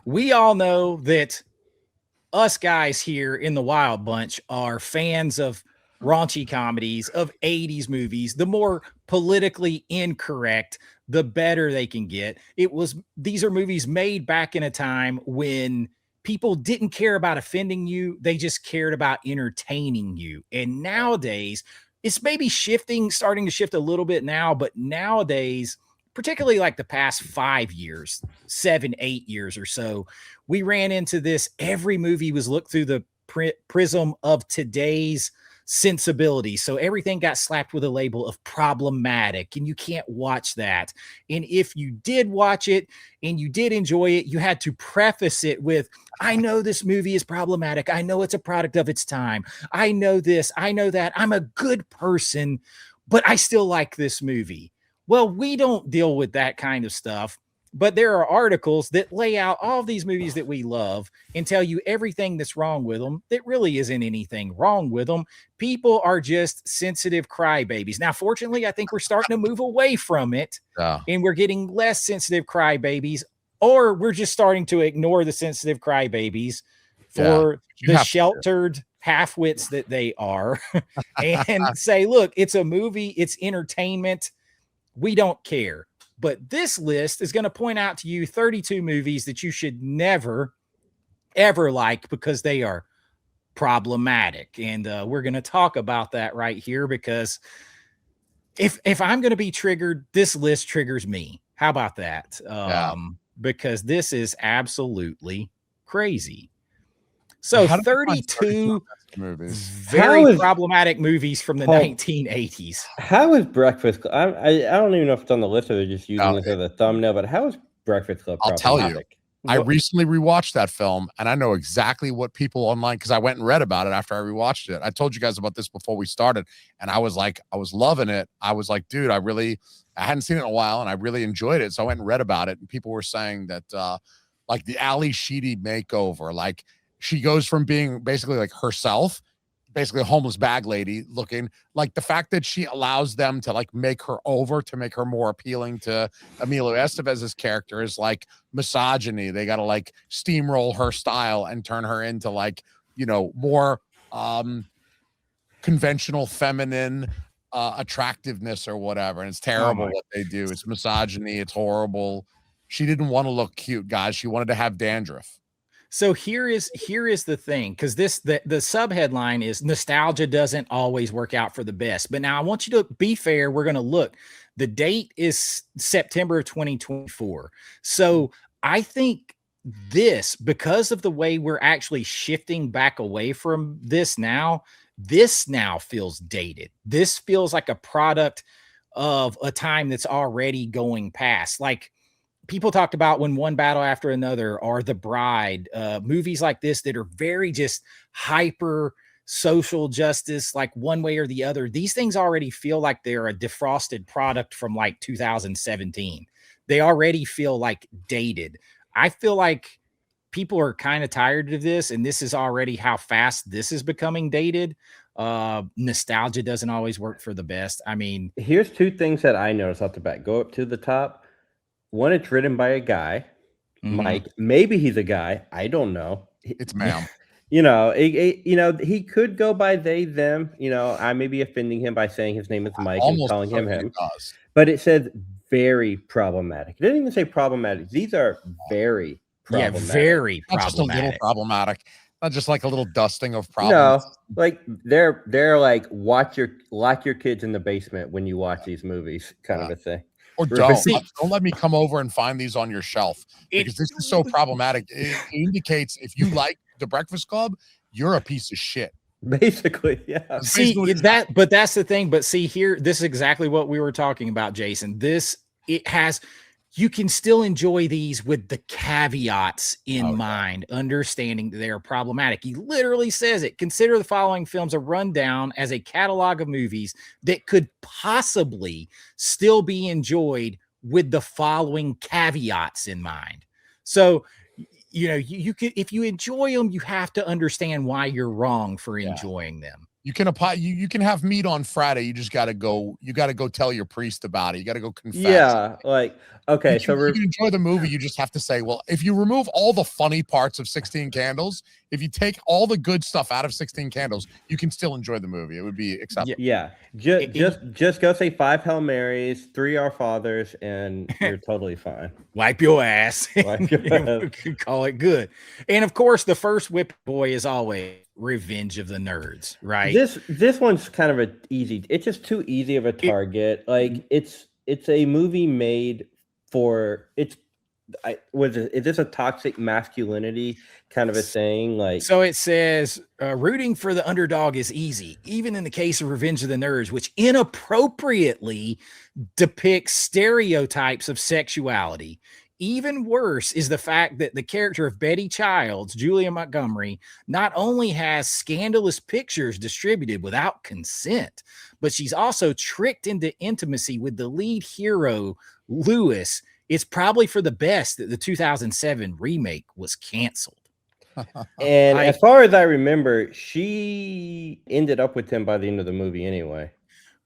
We all know that us guys here in the Wild Bunch are fans of raunchy comedies, of 80s movies. The more politically incorrect, the better they can get. These are movies made back in a time when people didn't care about offending you, they just cared about entertaining you. And nowadays, it's maybe starting to shift a little bit now, but nowadays, particularly like the past 5 years, 7, 8 years or so, we ran into this. Every movie was looked through the prism of today's sensibility. So everything got slapped with a label of problematic, and you can't watch that. And if you did watch it and you did enjoy it, you had to preface it with, I know this movie is problematic. I know it's a product of its time. I know this, I know that. I'm a good person, but I still like this movie. Well, we don't deal with that kind of stuff, but there are articles that lay out all these movies that we love and tell you everything that's wrong with them. That really isn't anything wrong with them. People are just sensitive crybabies. Now, fortunately, I think we're starting to move away from it, and we're getting less sensitive crybabies, or we're just starting to ignore the sensitive crybabies for the sheltered half-wits that they are and say, look, it's a movie, it's entertainment. We don't care. But this list is going to point out to you 32 movies that you should never, ever like because they are problematic. And we're going to talk about that right here, because if I'm going to be triggered, this list triggers me. How about that? Because this is absolutely crazy. So 32 movies, very problematic movies from the 1980s. How is Breakfast Club? I don't even know if it's on the list or they're just using it as a thumbnail, but how is Breakfast Club I'll tell you. I recently rewatched that film, and I know exactly what people online, because I went and read about it after I rewatched it. I told you guys about this before we started, and I was loving it. I was like, dude, I hadn't seen it in a while, and I really enjoyed it. So I went and read about it, and people were saying that like the Ali Sheedy makeover, like she goes from being basically like herself, basically a homeless bag lady looking, like the fact that she allows them to like make her over to make her more appealing to Emilio Estevez's character is like misogyny. They got to like steamroll her style and turn her into like, you know, more conventional feminine attractiveness or whatever. And it's terrible what they do. It's misogyny. It's horrible. She didn't want to look cute, guys. She wanted to have dandruff. So here is the thing, because the sub headline is nostalgia doesn't always work out for the best. But now I want you to be fair. We're going to look. The date is September of 2024. So I think this, because of the way we're actually shifting back away from this now feels dated. This feels like a product of a time that's already going past. Like, people talked about When One Battle After Another or The Bride, movies like this that are very just hyper social justice, like one way or the other. These things already feel like they're a defrosted product from like 2017. They already feel like dated. I feel like people are kind of tired of this, and this is already how fast this is becoming dated. Nostalgia doesn't always work for the best. I mean, here's two things that I noticed off the bat. Go up to the top. One, it's written by a guy, Mike. Maybe he's a guy. I don't know. It's ma'am. You know, he could go by they, them. You know, I may be offending him by saying his name is Mike and calling him him. But it says very problematic. It didn't even say problematic. These are very problematic. Yeah, very problematic. Not just a little problematic. Not just like a little dusting of problems. No, like they're like lock your kids in the basement when you watch these movies, kind of a thing. Or don't let me come over and find these on your shelf, because this is so problematic. It indicates if you like The Breakfast Club, you're a piece of shit. Basically, yeah. But that's the thing. But see here, this is exactly what we were talking about, Jason. You can still enjoy these with the caveats in mind, understanding that they are problematic. He literally says it. Consider the following films a rundown as a catalog of movies that could possibly still be enjoyed with the following caveats in mind. So, you know, you could, if you enjoy them, you have to understand why you're wrong for enjoying them. You can you can have meat on Friday. You just got to go. You got to go tell your priest about it. You got to go confess. Yeah, like okay, you can enjoy the movie. You just have to say, well, if you remove all the funny parts of 16 Candles, if you take all the good stuff out of 16 Candles, you can still enjoy the movie. It would be acceptable. Yeah, just go say 5 Hail Marys, 3 Our Fathers, and you're totally fine. Wipe your ass. Wipe your ass. Call it good. And of course, the first whip boy is always Revenge of the Nerds, right? This one's kind of it's just too easy of a target. Like it's a movie made for is this a toxic masculinity kind of a thing? Like, so it says rooting for the underdog is easy, even in the case of Revenge of the Nerds, which inappropriately depicts stereotypes of sexuality. Even worse is the fact that the character of Betty Childs, Julia Montgomery, not only has scandalous pictures distributed without consent, but she's also tricked into intimacy with the lead hero, Lewis. It's probably for the best that the 2007 remake was canceled. And as far as I remember, she ended up with him by the end of the movie anyway.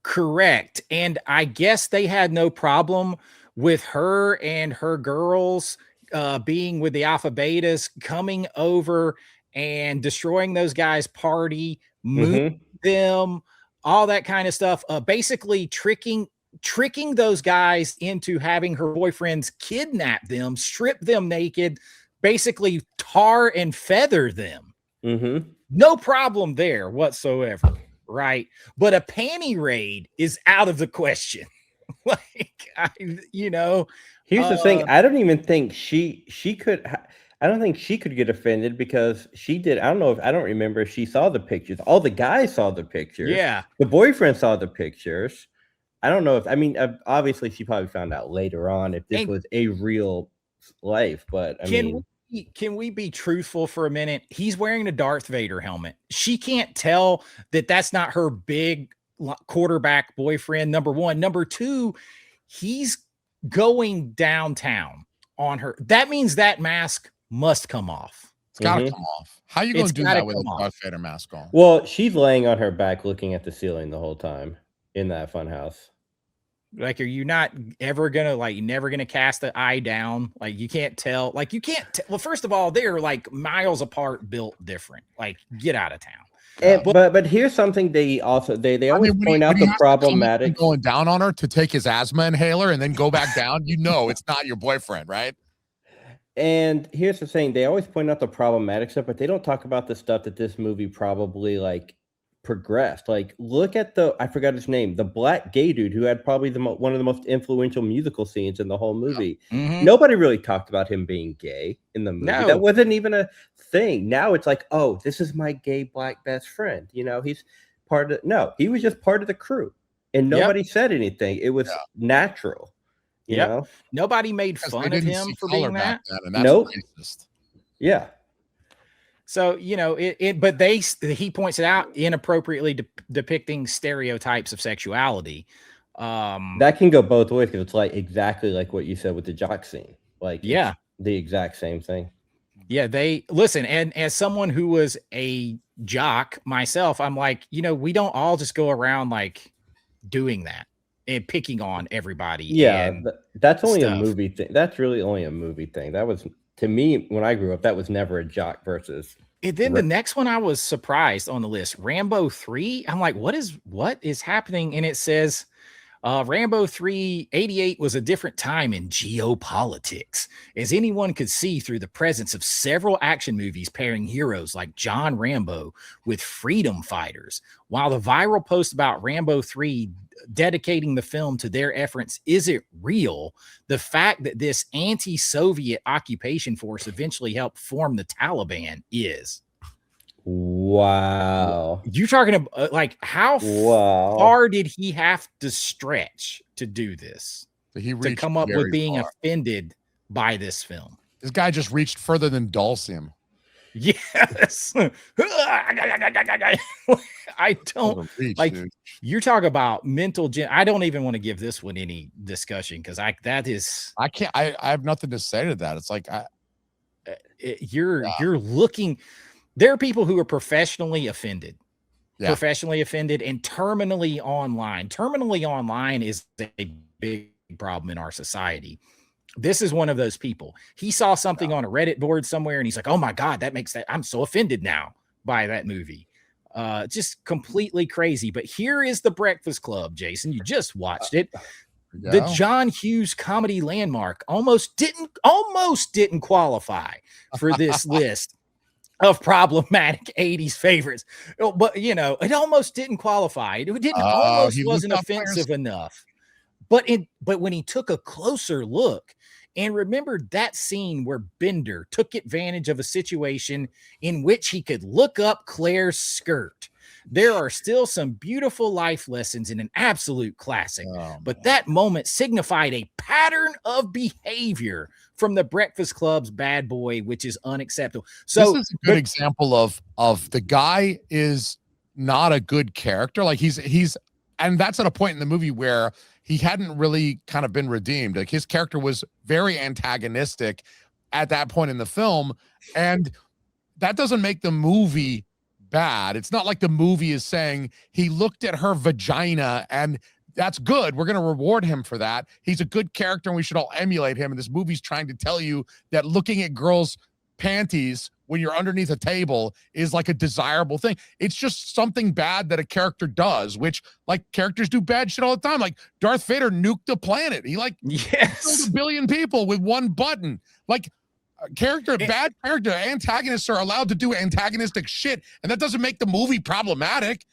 Correct. And I guess they had no problem with her and her girls being with the Alpha Betas, coming over and destroying those guys' party, moving them, all that kind of stuff. Basically tricking those guys into having her boyfriends kidnap them, strip them naked, basically tar and feather them. No problem there whatsoever, right? But a panty raid is out of the question. Like, here's the thing. I don't even think she could. I don't think she could get offended because she did. I don't remember if she saw the pictures. All the guys saw the pictures. Yeah. The boyfriend saw the pictures. I don't know obviously she probably found out later on if this was a real life, but can we be truthful for a minute? He's wearing a Darth Vader helmet. She can't tell that that's not her big quarterback boyfriend, number one. Number two, he's going downtown on her. That means that mask must come off. It's got to come off. How are you going to do that with a Darth Vader mask on? Well, she's laying on her back looking at the ceiling the whole time in that funhouse. Like, are you not ever gonna never gonna cast the eye down? Like, you can't tell. Like, you can't. Well, first of all, they're like miles apart, built different. Like, get out of town. But here's something they always point out the problematic. Going down on her to take his asthma inhaler and then go back down. It's not your boyfriend, right? And here's the thing: they always point out the problematic stuff, but they don't talk about the stuff that this movie probably progressed. Like, look at I forgot his name, the black gay dude who had probably one of the most influential musical scenes in the whole movie. Nobody really talked about him being gay in the movie. That wasn't even a thing. Now it's like, oh, this is my gay black best friend. He's part of. No, he was just part of the crew, and nobody said anything. It was natural. You know, nobody made fun of him for being that. Nope. Yeah. So, but he points it out, inappropriately depicting stereotypes of sexuality. That can go both ways because it's exactly like what you said with the jock scene. The exact same thing. Yeah, listen. And as someone who was a jock myself, I'm like, we don't all just go around doing that and picking on everybody. Yeah, that's only a movie thing. That's really only a movie thing. That was, to me, when I grew up, that was never a jock versus. And then the next one I was surprised on the list, Rambo 3. I'm like, what is happening? And it says Rambo 3 88 was a different time in geopolitics, as anyone could see through the presence of several action movies pairing heroes like John Rambo with freedom fighters. While the viral post about Rambo 3 dedicating the film to their efforts isn't real, the fact that this anti-Soviet occupation force eventually helped form the Taliban is. Wow. You're talking about how far did he have to stretch to do this? To come up with being offended by this film. This guy just reached further than Dulcian. Yes. I don't dude. You're talking about mental I don't even want to give this one any discussion because I have nothing to say to that. It's like you're looking. There are people who are professionally offended professionally offended, and terminally online. Terminally online is a big problem in our society. This is one of those people. He saw something on a Reddit board somewhere and he's like, oh my God, I'm so offended now by that movie. Just completely crazy. But here is The Breakfast Club, Jason. You just watched it. The John Hughes comedy landmark almost didn't qualify for this list of problematic 80s favorites. But it almost didn't qualify. It didn't wasn't offensive enough. But when he took a closer look and remembered that scene where Bender took advantage of a situation in which he could look up Claire's skirt, there are still some beautiful life lessons in an absolute classic. But that moment signified a pattern of behavior from the Breakfast Club's bad boy, which is unacceptable. So this is a good example of the guy is not a good character. Like he's and that's at a point in the movie where he hadn't really kind of been redeemed. Like his character was very antagonistic at that point in the film. And that doesn't make the movie bad. It's not like the movie is saying he looked at her vagina and that's good. We're going to reward him for that. He's a good character and we should all emulate him. And this movie's trying to tell you that looking at girls' panties when you're underneath a table is like a desirable thing. It's just something bad that a character does, which like characters do bad shit all the time. Like Darth Vader nuked the planet. He like killed 1 billion people with one button. Like bad character antagonists are allowed to do antagonistic shit, and that doesn't make the movie problematic.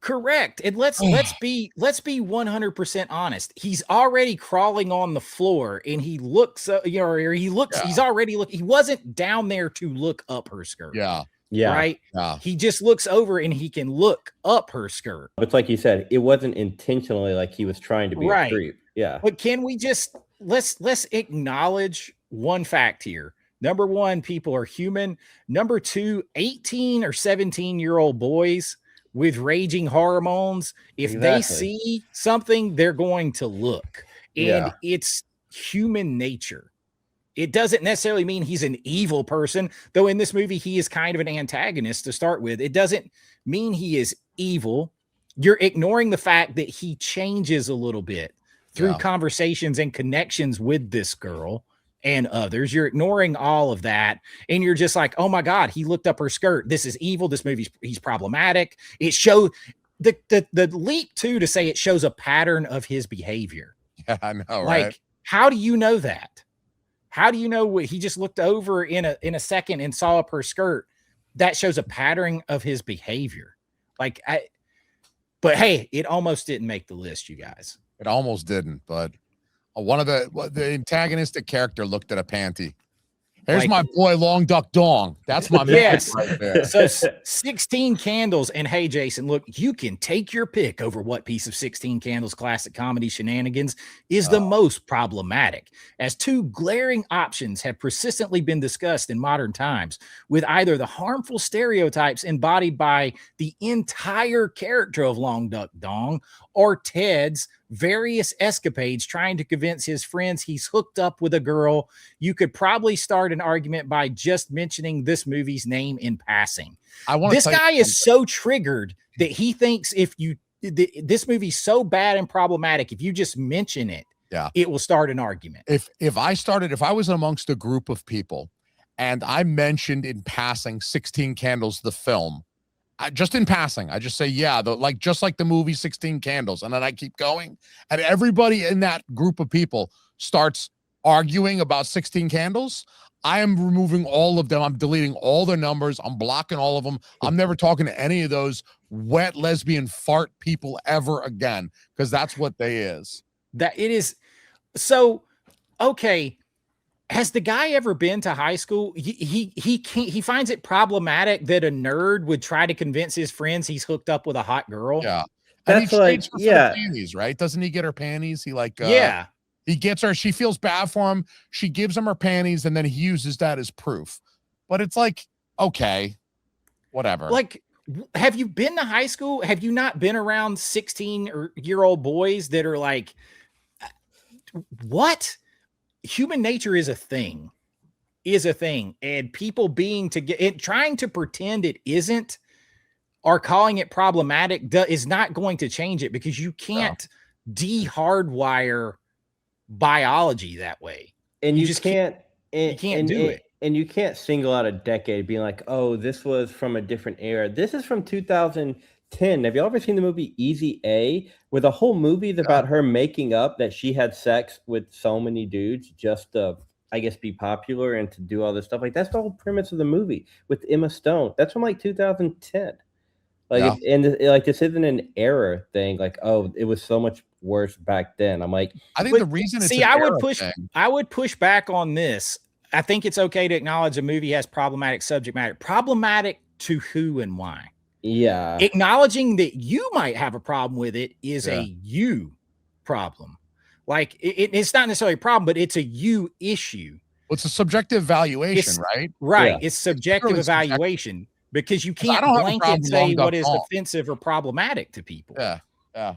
Correct. And let's be 100% honest. He's already crawling on the floor and he looks he's already looking. He wasn't down there to look up her skirt. Right. He just looks over and he can look up her skirt. It's like you said, it wasn't intentionally like he was trying to be a creep. But can we just let's acknowledge one fact here. Number one, people are human. Number two, 18 or 17-year-old boys with raging hormones, if they see something, they're going to look. And it's human nature. It doesn't necessarily mean he's an evil person, though in this movie, he is kind of an antagonist to start with. It doesn't mean he is evil. You're ignoring the fact that he changes a little bit through conversations and connections with this girl and others. You're ignoring all of that. And you're just like, oh my God, he looked up her skirt. This is evil. This he's problematic. It shows the leap too, to say it shows a pattern of his behavior. Yeah, I know. Like, right? How do you know that? How do you know what he just looked over in a second and saw up her skirt? That shows a pattern of his behavior. But hey, it almost didn't make the list, you guys. It almost didn't, but one of the antagonistic character looked at a panty. Here's my boy Long Duck Dong. That's my man right there. So 16 Candles. And hey, Jason, look, you can take your pick over what piece of 16 Candles classic comedy shenanigans is the most problematic, as two glaring options have persistently been discussed in modern times, with either the harmful stereotypes embodied by the entire character of Long Duck Dong or Ted's various escapades trying to convince his friends he's hooked up with a girl. You could probably start an argument by just mentioning this movie's name in passing. This guy is so triggered that he thinks this movie's so bad and problematic, if you just mention it, it will start an argument. If I was amongst a group of people and I mentioned in passing 16 Candles, the film, just in passing, I just say, just like the movie 16 Candles. And then I keep going. And everybody in that group of people starts arguing about 16 Candles. I am removing all of them. I'm deleting all their numbers. I'm blocking all of them. I'm never talking to any of those wet lesbian fart people ever again, because that's what they is. That it is. So, okay. Has the guy ever been to high school? He finds it problematic that a nerd would try to convince his friends he's hooked up with a hot girl. Yeah. That's like, panties, right? Doesn't he get her panties? He he gets her. She feels bad for him. She gives him her panties, and then he uses that as proof. But it's like, okay, whatever. Like, have you been to high school? Have you not been around 16-year-old boys that are like, what? Human nature is a thing, and people trying to pretend it isn't or calling it problematic is not going to change it, because you can't de-hardwire biology that way. And you just can't do it. And you can't single out a decade being like, oh, this was from a different era. This is from 2010. Have you ever seen the movie Easy A, where the whole movie is about her making up that she had sex with so many dudes just to, I guess, be popular and to do all this stuff? Like, that's the whole premise of the movie with Emma Stone. That's from like 2010. Like, like, this isn't an era thing. Like, oh, it was so much worse back then. I'm like, I think the reason it's I would push back on this. I think it's okay to acknowledge a movie has problematic subject matter. Problematic to who and why? Yeah. Acknowledging that you might have a problem with it is a you problem. Like, it's not necessarily a problem, but it's a you issue. Well, it's a subjective valuation, right? Right. Yeah. It's subjective evaluation, because you can't blanket say what is offensive or problematic to people. Yeah. Yeah.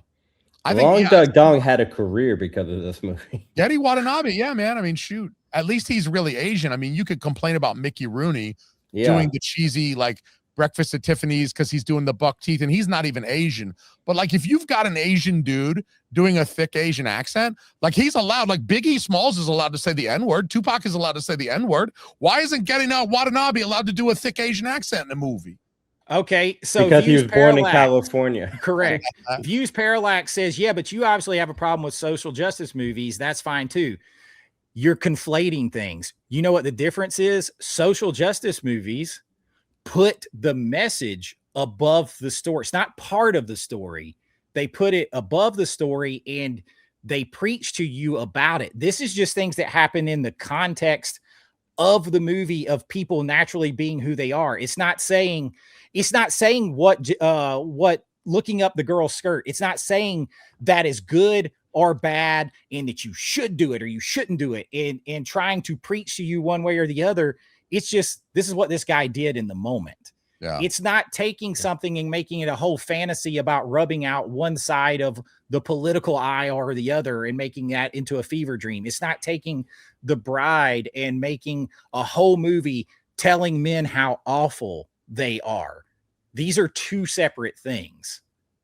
I think Doug Dong had a career because of this movie. Geddy Watanabe, yeah, man. I mean, shoot. At least he's really Asian. I mean, you could complain about Mickey Rooney doing the cheesy, like, breakfast at Tiffany's because he's doing the buck teeth and he's not even Asian. But like, if you've got an Asian dude doing a thick Asian accent, like, he's allowed, like Biggie Smalls is allowed to say the N-word. Tupac is allowed to say the N-word. Why isn't Geddy Watanabe allowed to do a thick Asian accent in a movie? Okay, so because he was born in California. Correct. Views Parallax says, yeah, but you obviously have a problem with social justice movies. That's fine too. You're conflating things. You know what the difference is? Social justice movies put the message above the story. It's not part of the story. They put it above the story and they preach to you about it. This is just things that happen in the context of the movie, of people naturally being who they are. It's not saying what looking up the girl's skirt. It's not saying that is good or bad and that you should do it or you shouldn't do it, and trying to preach to you one way or the other. It's just, this is what this guy did in the moment. Yeah. It's not taking something and making it a whole fantasy about rubbing out one side of the political eye or the other and making that into a fever dream. It's not taking The Bride and making a whole movie telling men how awful they are. These are two separate things.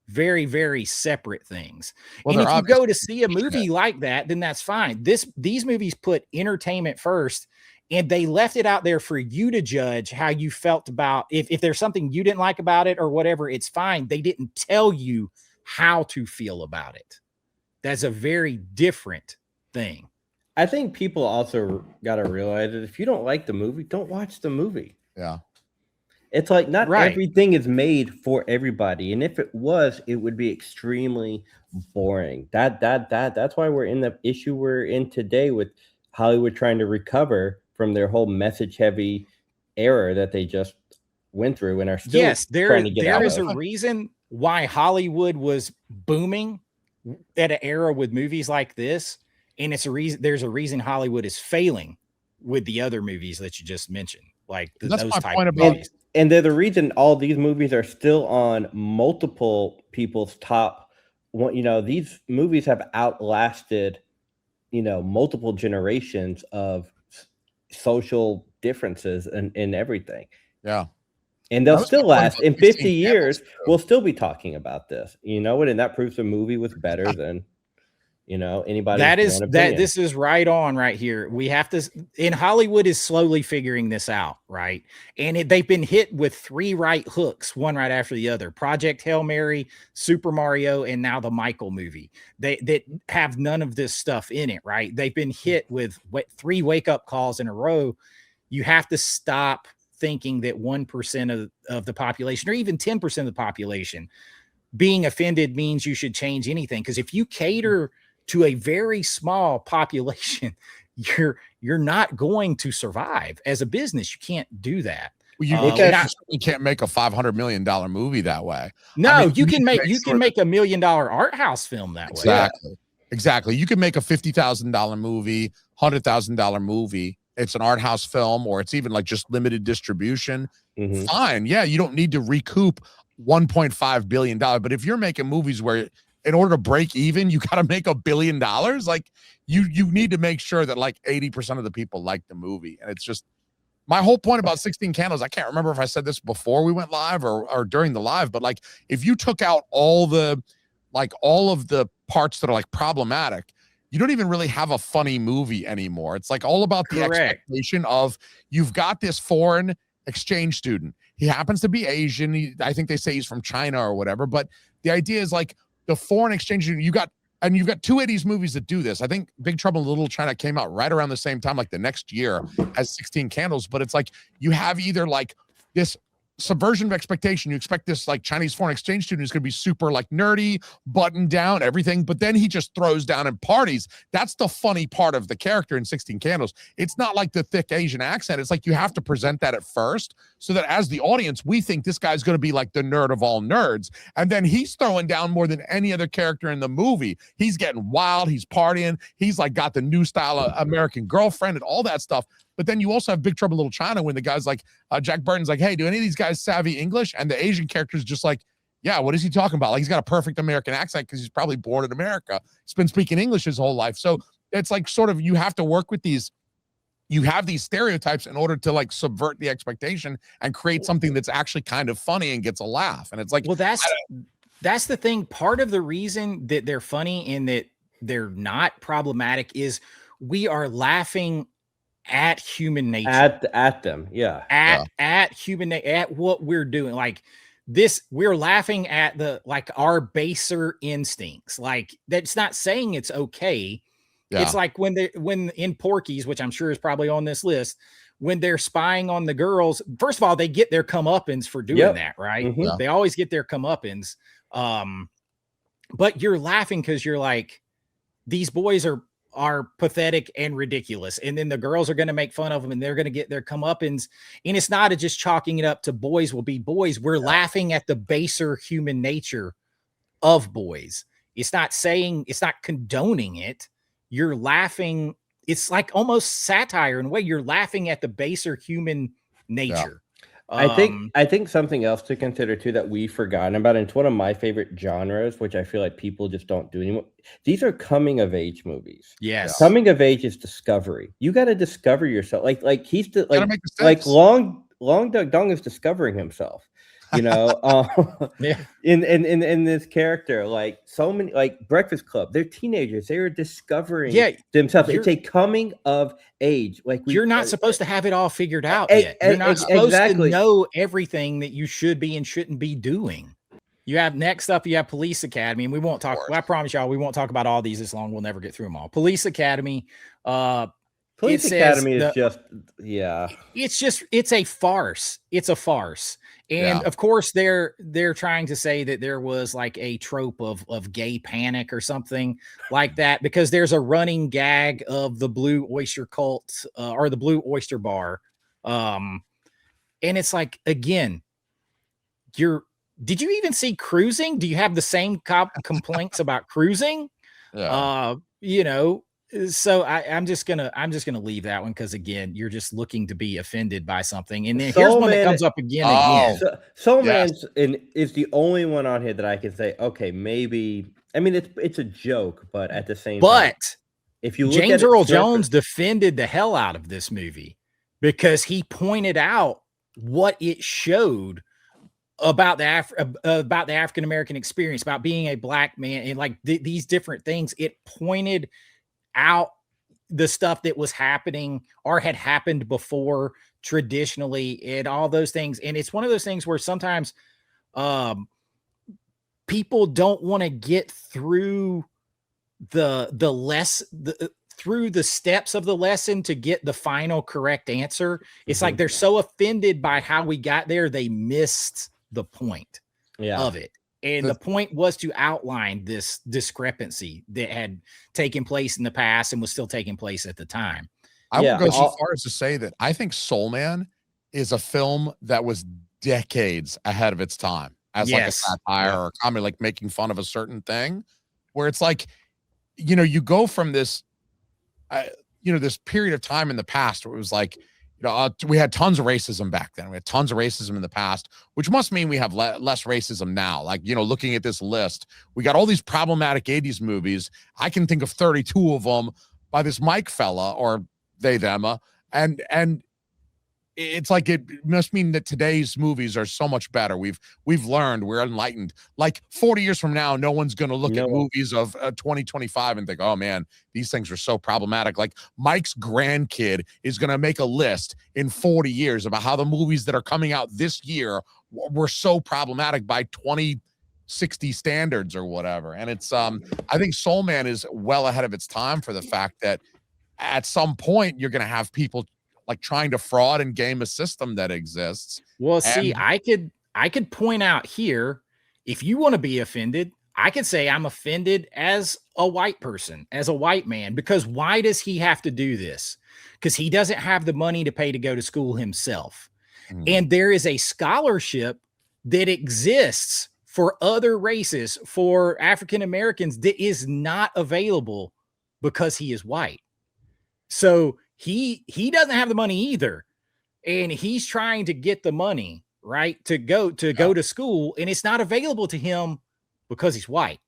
Very, very separate things. Well, and if you go to see a movie like that, then that's fine. These movies put entertainment first, and they left it out there for you to judge how you felt about if there's something you didn't like about it or whatever, it's fine. They didn't tell you how to feel about it. That's a very different thing. I think people also got to realize that if you don't like the movie, don't watch the movie. Yeah. It's like not everything is made for everybody. And if it was, it would be extremely boring. That's why we're in the issue we're in today with Hollywood trying to recover from their whole message heavy era that they just went through and are still trying to get out of. There is a reason why Hollywood was booming at an era with movies like this. And it's a reason, there's a reason Hollywood is failing with the other movies that you just mentioned. Like that's those my type point of about movies. And they're the reason all these movies are still on multiple people's top. You know, these movies have outlasted, you know, multiple generations of social differences and everything. Yeah. And they'll still last. In 50 years, we'll still be talking about this. You know what? And that proves the movie was better than, you know, anybody. This is right on right here. We have to, and Hollywood is slowly figuring this out, right? And they've been hit with 3 right hooks, one right after the other. Project Hail Mary, Super Mario, and now the Michael movie. That have none of this stuff in it, right? They've been hit with 3 wake-up calls in a row. You have to stop thinking that 1% of the population, or even 10% of the population, being offended means you should change anything. Because if you cater to a very small population, you're not going to survive as a business. You can't do that. Well, you can't make a $500 million movie that way. No, I mean, you can make $1 million art house film that way. Exactly. You can make a $50,000 movie, $100,000 movie. It's an art house film, or it's even like just limited distribution. Mm-hmm. Fine. Yeah. You don't need to recoup $1.5 billion. But if you're making movies where in order to break even, you got to make $1 billion. Like you need to make sure that like 80% of the people like the movie. And it's just My whole point about 16 Candles, I can't remember if I said this before we went live or during the live, but like if you took out all of the parts that are like problematic, you don't even really have a funny movie anymore. It's like all about the expectation of you've got this foreign exchange student. He happens to be Asian. I think they say he's from China or whatever, but the idea is like the foreign exchange student, you've got two 80s movies that do this. I think Big Trouble in Little China came out right around the same time, like the next year as 16 Candles. But it's like you have either like this subversion of expectation. You expect this like Chinese foreign exchange student is going to be super like nerdy, buttoned down, everything, but then he just throws down and parties. That's the funny part of the character in 16 Candles. It's not like the thick Asian accent. It's like you have to present that at first so that as the audience, we think this guy's going to be like the nerd of all nerds. And then he's throwing down more than any other character in the movie. He's getting wild. He's partying. He's like got the new style of American Girlfriend and all that stuff. But then you also have Big Trouble in Little China when the guy's like, Jack Burton's like, hey, do any of these guys savvy English? And the Asian character's just like, yeah, what is he talking about? Like, he's got a perfect American accent because he's probably born in America. He's been speaking English his whole life. So it's like sort of you have to work with these. You have these stereotypes in order to like subvert the expectation and create something that's actually kind of funny and gets a laugh. And it's like, well, that's the thing. Part of the reason that they're funny and that they're not problematic is we are laughing at human nature, at them, at human at what we're doing. Like this, we're laughing at the like our baser instincts. Like that's not saying it's okay. Yeah. It's like when in Porky's, which I'm sure is probably on this list, when they're spying on the girls. First of all, they get their comeuppance for doing that, right? Mm-hmm. Yeah. They always get their comeuppance. But you're laughing because you're like, these boys are pathetic and ridiculous. And then the girls are going to make fun of them and they're going to get their comeuppance. And it's not just chalking it up to boys will be boys. We're laughing at the baser human nature of boys. It's not condoning it. You're laughing. It's like almost satire in a way. You're laughing at the baser human nature. Yeah. I think something else to consider too that we've forgotten about, and it's one of my favorite genres, which I feel like people just don't do anymore. These are coming of age movies. Yes, coming of age is discovery. You got to discover yourself. Like he's like Long Duck Dong is discovering himself. You know, yeah. In this character, like so many, like Breakfast Club, they're teenagers. They are discovering themselves. It's a coming of age. Like you're not supposed to have it all figured out yet. You're not supposed to know everything that you should be and shouldn't be doing. You have next up, you have Police Academy, and we won't talk. I promise y'all, we won't talk about all these this long. We'll never get through them all. Police Academy. Police Academy is it's a farce. It's a farce. And of course they're trying to say that there was like a trope of gay panic or something like that, because there's a running gag of the Blue Oyster Cult or the Blue Oyster Bar. And it's like, again, did you even see Cruising? Do you have the same complaints about Cruising? Yeah. You know, so I'm just gonna leave that one, because again, you're just looking to be offended by something, and then here's one that comes up again. Soul Man is the only one on here that I can say, okay, maybe. I mean, it's a joke, but at the same time, if you look James Earl Jones defended the hell out of this movie because he pointed out what it showed about the African American experience, about being a black man, and like these different things. It pointed out the stuff that was happening or had happened before traditionally and all those things. And it's one of those things where sometimes people don't want to get through through the steps of the lesson to get the final correct answer. It's like they're so offended by how we got there, they missed the point of it. And the point was to outline this discrepancy that had taken place in the past and was still taking place at the time. I would go so far as to say that I think Soul Man is a film that was decades ahead of its time as like a satire or a comedy, like making fun of a certain thing, where it's like, you know, you go from this, this period of time in the past where it was like, we had tons of racism back then. We had tons of racism in the past, which must mean we have less racism now. Like, looking at this list, we got all these problematic 80s movies. I can think of 32 of them by this Mike fella, or they, them. And it's like it must mean that today's movies are so much better. We've learned, we're enlightened. Like 40 years from now, no one's going to look at movies of 2025 and think, oh man, these things are so problematic. Like Mike's grandkid is going to make a list in 40 years about how the movies that are coming out this year were so problematic by 2060 standards or whatever. And it's I think Soul Man is well ahead of its time for the fact that at some point you're going to have people like trying to fraud and game a system that exists. Well, see, I could point out here, if you want to be offended, I could say I'm offended as a white person, as a white man, because why does he have to do this? Because he doesn't have the money to pay to go to school himself. And there is a scholarship that exists for other races, for African Americans, that is not available because he is white. So he doesn't have the money either, and he's trying to get the money, right, to go to school, and it's not available to him because he's white.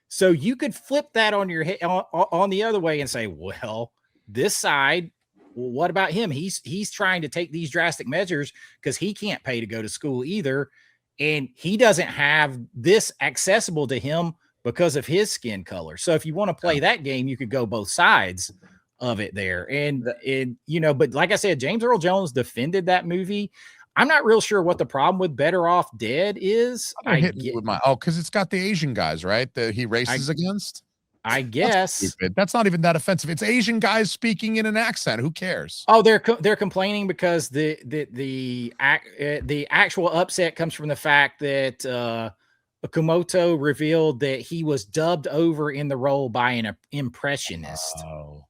So you could flip that on your head on the other way and say, well, this side, well, what about him? He's trying to take these drastic measures because he can't pay to go to school either, and he doesn't have this accessible to him because of his skin color. So if you want to play that game, you could go both sides of it there. And you know, but like I said, James Earl Jones defended that movie. I'm not real sure what the problem with Better Off Dead is. Because it's got the Asian guys, right, that he races against. I guess that's not even that offensive. It's Asian guys speaking in an accent. Who cares? Oh, they're complaining because the actual upset comes from the fact that Okumoto revealed that he was dubbed over in the role by an impressionist. Oh.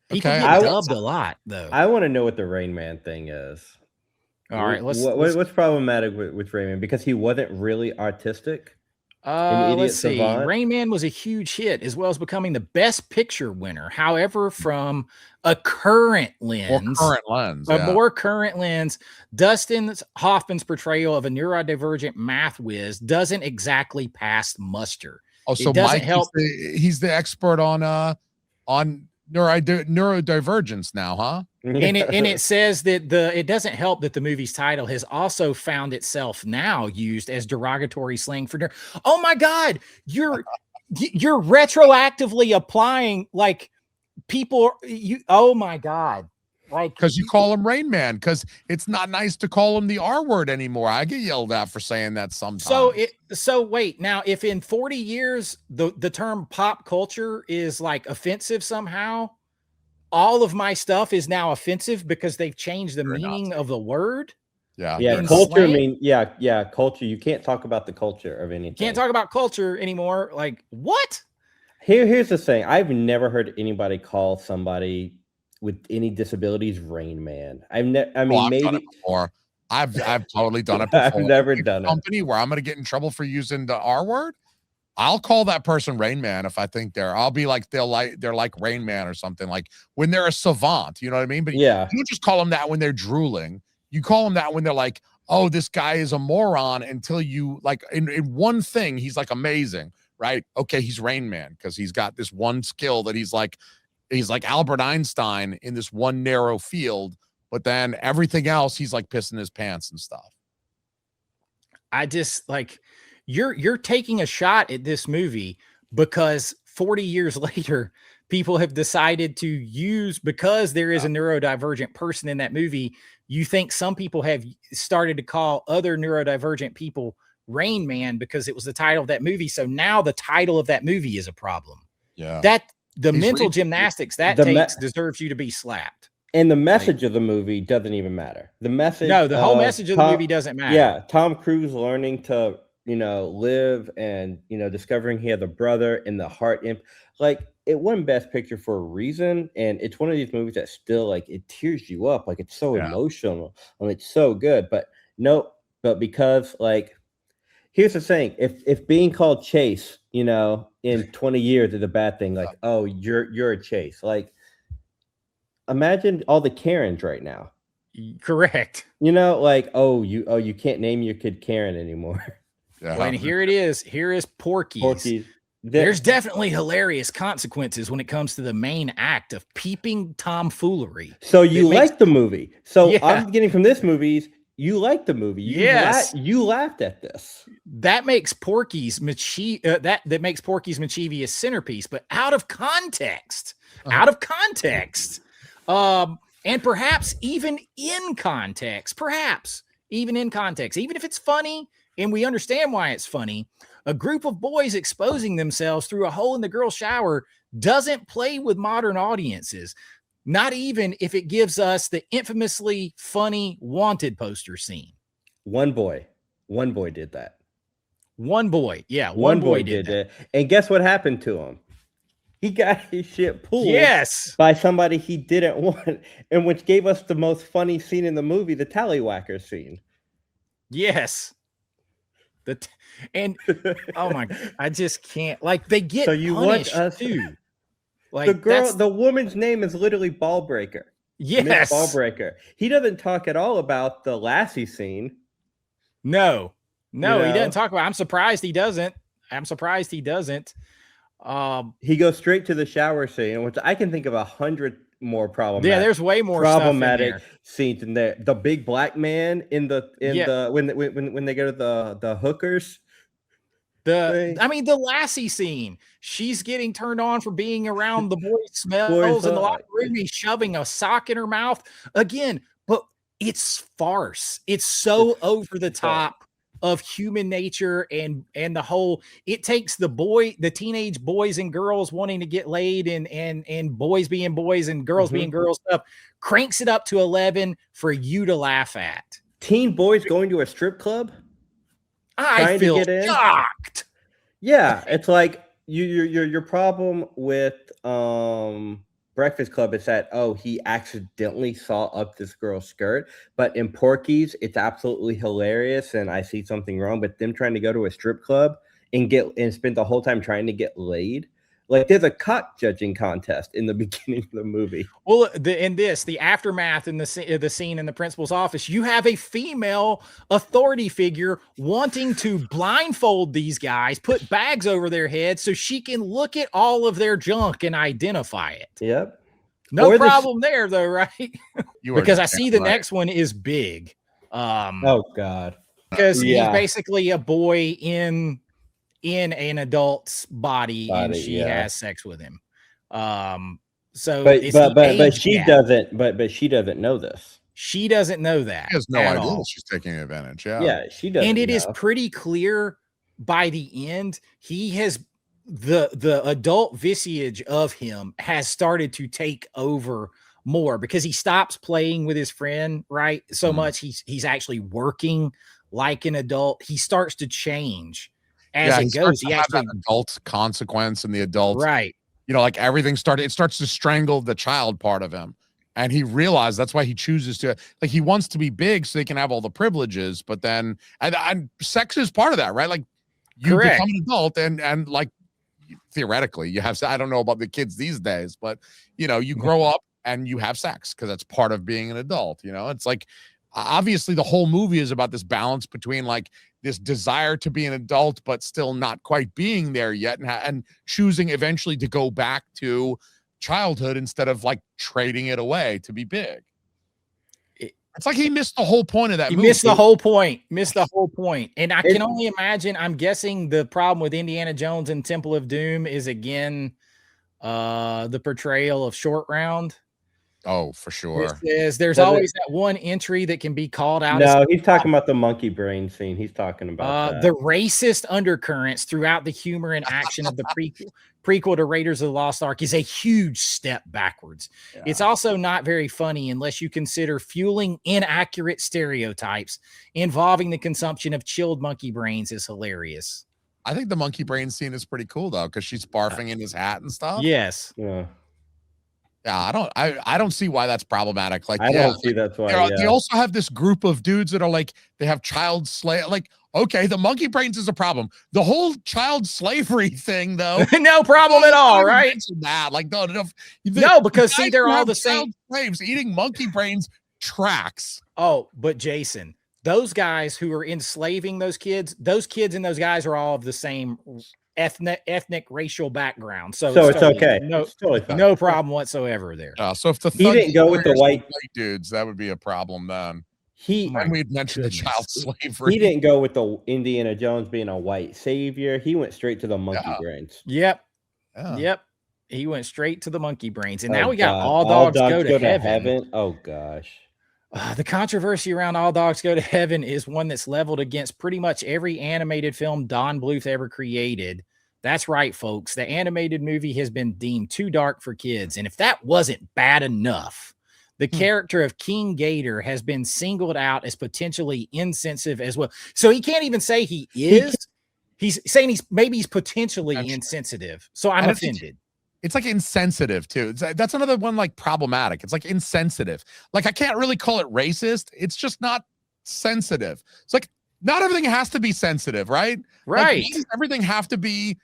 People get dubbed a lot, though. I want to know what the Rain Man thing is. All right, what's problematic with Rain Man? Because he wasn't really artistic. Let's see. Savant. Rain Man was a huge hit, as well as becoming the Best Picture winner. However, from a current lens, more current lens, Dustin Hoffman's portrayal of a neurodivergent math whiz doesn't exactly pass muster. Oh, so Mike, he's the expert on neurodivergence now, huh? And it says that it doesn't help that the movie's title has also found itself now used as derogatory slang for oh my god, you're retroactively applying like people oh my god, like because you call him Rain Man, because it's not nice to call him the R word anymore. I get yelled at for saying that sometimes. So wait, now if in 40 years the term pop culture is like offensive somehow, all of my stuff is now offensive because they've changed the meaning of the word. Yeah. Culture culture. You can't talk about the culture of anything. Can't talk about culture anymore. Like what? Here's the thing. I've never heard anybody call somebody with any disabilities Rain Man. I've maybe done it before. I've totally done it before. I've never done company where I'm going to get in trouble for using the R word. I'll call that person Rain Man if I think I'll be like, they're like Rain Man or something, like when they're a savant, you know what I mean? But you don't just call them that when they're drooling. You call them that when they're like, oh, this guy is a moron, until you like in one thing, he's like amazing, right? Okay. He's Rain Man because he's got this one skill that he's like Albert Einstein in this one narrow field, but then everything else, he's like pissing his pants and stuff. I just like, you're taking a shot at this movie because 40 years later, people have decided to use, because there is a neurodivergent person in that movie, you think some people have started to call other neurodivergent people Rain Man because it was the title of that movie. So now the title of that movie is a problem. Yeah. The mental gymnastics that takes deserves you to be slapped. And the message of the movie doesn't even matter. The message. No, the whole message of the movie doesn't matter. Yeah. Tom Cruise learning to, live and, discovering he had a brother in the heart. Like, it won Best Picture for a reason. And it's one of these movies that still, like, it tears you up. Like, it's so emotional and it's so good. But because, like, here's the thing. If being called Chase, in 20 years is a bad thing, like, oh, you're a Chase. Like, imagine all the Karens right now. Correct. Like, you can't name your kid Karen anymore. Yeah. And here it is. Here is Porky. There's definitely hilarious consequences when it comes to the main act of peeping tomfoolery. So you like the movie. So I'm getting from this movie, you like the movie. You laughed at this. That makes Porky's that makes Porky's mischievous centerpiece, but out of context. And perhaps even in context, even if it's funny and we understand why it's funny, a group of boys exposing themselves through a hole in the girl's shower doesn't play with modern audiences, not even if it gives us the infamously funny Wanted poster scene. One boy did that. One boy did that. And guess what happened to him? He got his shit pulled by somebody he didn't want, and which gave us the most funny scene in the movie, the tallywhacker scene. Yes. Oh my, I just can't. Like, they get so you punished want us too. Like, the woman's name is literally Ballbreaker. Yes. Miss Ballbreaker. He doesn't talk at all about the Lassie scene. No, he doesn't talk about it. I'm surprised he doesn't. He goes straight to the shower scene, which I can think of 100 more problematic. Yeah, there's way more problematic scenes in there. The big black man when they go to the hookers. The Lassie scene. She's getting turned on for being around the boys' smells in the locker room. He's shoving a sock in her mouth again, but it's farce. It's so over the top of human nature and the whole. It takes the teenage boys and girls wanting to get laid and boys being boys and girls being girls stuff, cranks it up to 11 for you to laugh at. Teen boys going to a strip club. I feel shocked. Yeah, it's like your problem with Breakfast Club is that he accidentally saw up this girl's skirt, but in Porky's it's absolutely hilarious, and I see something wrong. But them trying to go to a strip club and spend the whole time trying to get laid. Like, there's a cock judging contest in the beginning of the movie. Well, the aftermath in the scene in the principal's office, you have a female authority figure wanting to blindfold these guys, put bags over their heads so she can look at all of their junk and identify it. Yep. No problem there, though, right? Because I see the next one is big. Oh, God. Because he's basically a boy in an adult's body and she has sex with him. So but she doesn't know this. She doesn't know that. She has no idea she's taking advantage. Yeah, she doesn't. And it is pretty clear by the end, he has the adult visage of him has started to take over more because he stops playing with his friend, right? So much he's actually working like an adult. He starts to change. As it goes, he actually adult consequence and the adult, right? Like everything starts to strangle the child part of him, and he realized that's why he chooses to, like, he wants to be big so he can have all the privileges, but then and sex is part of that, right? Like, you become an adult and like theoretically you have. I don't know about the kids these days, but you grow up and you have sex because that's part of being an adult. It's like, obviously the whole movie is about this balance between like this desire to be an adult but still not quite being there yet, and choosing eventually to go back to childhood instead of like trading it away to be big. It's like he missed the whole point of that movie. Missed the whole point. And I can only imagine, I'm guessing the problem with Indiana Jones and Temple of Doom is again the portrayal of Short Round. Oh, for sure. There's always that one entry that can be called out. No, he's talking about the monkey brain scene. He's talking about the racist undercurrents throughout the humor and action of the prequel to Raiders of the Lost Ark is a huge step backwards. Yeah. It's also not very funny unless you consider fueling inaccurate stereotypes involving the consumption of chilled monkey brains is hilarious. I think the monkey brain scene is pretty cool though, because she's barfing in his hat and stuff. Yes. Yeah. Yeah, I don't see why that's problematic. Like, I don't see that's why. They also have this group of dudes that are like, they have child slave. Like, okay, the monkey brains is a problem. The whole child slavery thing, though, no problem at all, right? That, like, no, because see, they're all the same. Slaves eating monkey brains tracks. Oh, but Jason, those guys who are enslaving those kids and those guys are all of the same ethnic racial background. So it's okay. No, it's totally fine. No problem whatsoever there. So if the he didn't go with the white dudes, that would be a problem then. And we'd mentioned the child slavery. He didn't go with the Indiana Jones being a white savior. He went straight to the monkey brains. Yep. He went straight to the monkey brains. And now we got All Dogs Go to Heaven. Oh, gosh. The controversy around All Dogs Go to Heaven is one that's leveled against pretty much every animated film Don Bluth ever created. That's right, folks. The animated movie has been deemed too dark for kids. And if that wasn't bad enough, the character of King Gator has been singled out as potentially insensitive as well. So he can't even say he is. He's saying he's potentially insensitive. So I'm offended. It's like insensitive too. That's another one, like problematic. It's like insensitive. Like I can't really call it racist. It's just not sensitive. It's like not everything has to be sensitive, right? Right. Like, everything have to be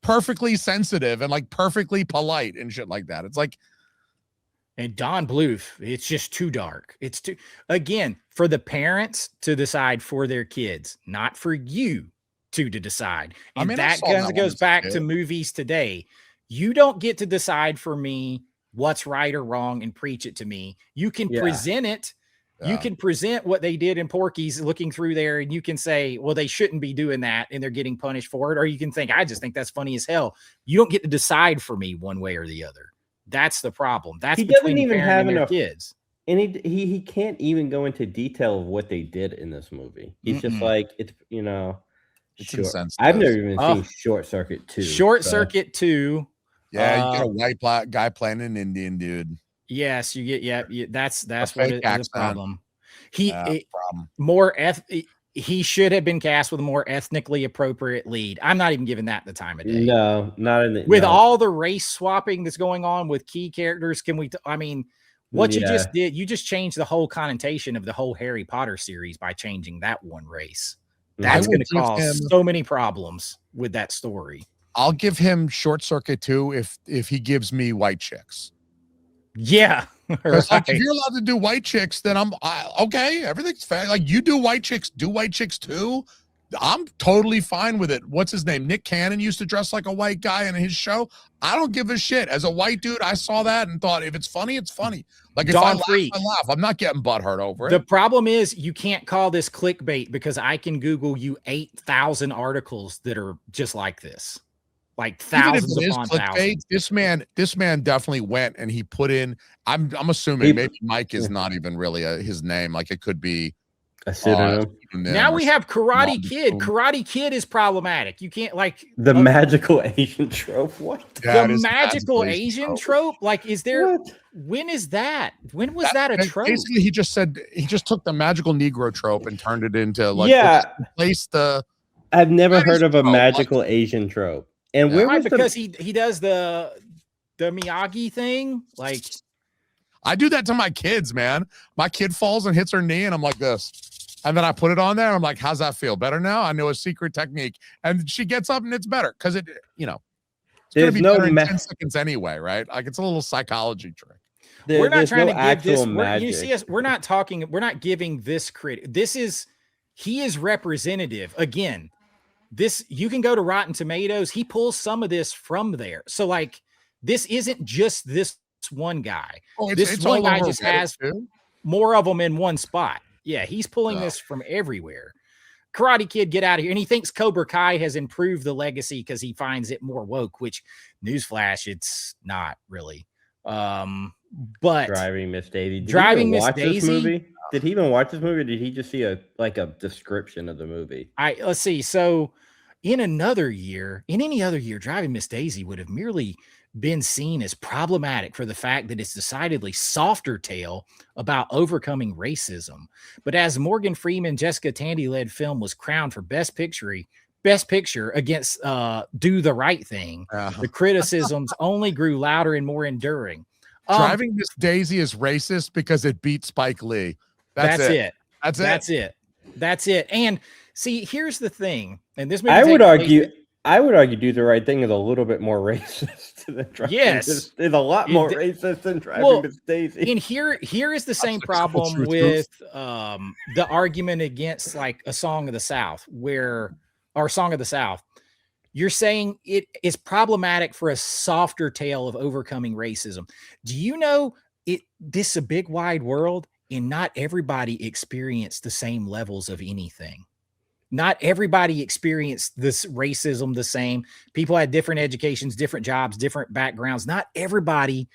perfectly sensitive and like perfectly polite and shit like that. It's like, and Don Bluth, it's just too dark. It's too, again, for the parents to decide for their kids, not for you to decide. And that goes back to movies today. You don't get to decide for me what's right or wrong and preach it to me. You can present it. You can present what they did in Porky's looking through there, and you can say, well, they shouldn't be doing that and they're getting punished for it. Or you can think, I just think that's funny as hell. You don't get to decide for me one way or the other. That's the problem. That's he doesn't even have enough kids. And he can't even go into detail of what they did in this movie. He's just like, it's insensitive. I've never even seen Short Circuit 2. Circuit 2. Yeah, you get a white black guy playing an Indian dude. Yes, you get that's what the problem. He should have been cast with a more ethnically appropriate lead. I'm not even giving that the time of day. No, not in with all the race swapping that's going on with key characters. What you just did, you just changed the whole connotation of the whole Harry Potter series by changing that one race. That's going to cause so many problems with that story. I'll give him Short Circuit 2 if he gives me white chicks. Yeah. Right. Like, if you're allowed to do white chicks, then okay, everything's fair. Like you do white chicks too. I'm totally fine with it. What's his name? Nick Cannon used to dress like a white guy in his show. I don't give a shit. As a white dude, I saw that and thought, if it's funny, it's funny. Like if I laugh, I'm not getting butthurt over it. The problem is you can't call this clickbait because I can Google you 8,000 articles that are just like this. Like thousands upon thousands. This man definitely went and he put in. I'm assuming maybe Mike is not even really his name. Like it could be a pseudonym. Now we have Karate Kid. Karate Kid is problematic. You can't like the magical Asian trope. What? The magical Asian trope? Like, is there? What? When is that? When was that a trope? Basically, he just took the magical Negro trope and turned it into like replace the. I've never heard of a magical Asian trope. And where was because he does the Miyagi thing? Like, I do that to my kids, man. My kid falls and hits her knee, and I'm like this. And then I put it on there. And I'm like, how's that feel? Better now? I know a secret technique. And she gets up and it's better because it's going to be better in 10 seconds anyway, right? Like it's a little psychology trick. We're not trying to give this. You see us. We're not giving this credit. He is representative. Again, you can go to Rotten Tomatoes. He pulls some of this from there. So like, this isn't just this one guy. This one guy just has more of them in one spot. Yeah, he's pulling this from everywhere. Karate Kid, get out of here. And he thinks Cobra Kai has improved the legacy because he finds it more woke, which, newsflash, it's not really. But Driving Miss Daisy. This movie? Did he even watch this movie? Or did he just see a description of the movie? Let's see. So in any other year, Driving Miss Daisy would have merely been seen as problematic for the fact that it's decidedly softer tale about overcoming racism. But as Morgan Freeman, Jessica Tandy-led film was crowned for Best Picture against Do the Right Thing, the criticisms only grew louder and more enduring. Driving Miss Daisy is racist because it beat Spike Lee. That's it. And see, here's the thing. And this movie I would argue Do the Right Thing is a little bit more racist than Driving. Yes, it's a lot more racist than Driving Miss Daisy. And here is the same problem with the argument against like a Song of the South, Song of the South. You're saying it is problematic for a softer tale of overcoming racism. Do you know this is a big wide world, and not everybody experienced the same levels of anything. Not everybody experienced this racism the same. People had different educations, different jobs, different backgrounds. Not everybody's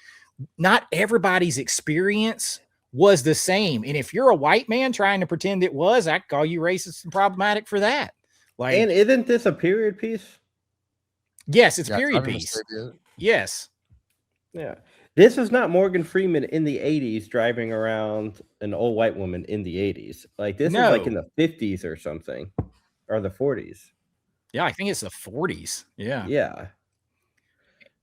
experience was the same. And if you're a white man trying to pretend it was, I call you racist and problematic for that. Like, and isn't this a period piece? Yes, it's a period piece. Yes. Yeah. This is not Morgan Freeman in the 80s driving around an old white woman in the 80s. Like, this is like in the 50s or something, or the 40s. Yeah, I think it's the 40s. Yeah. Yeah.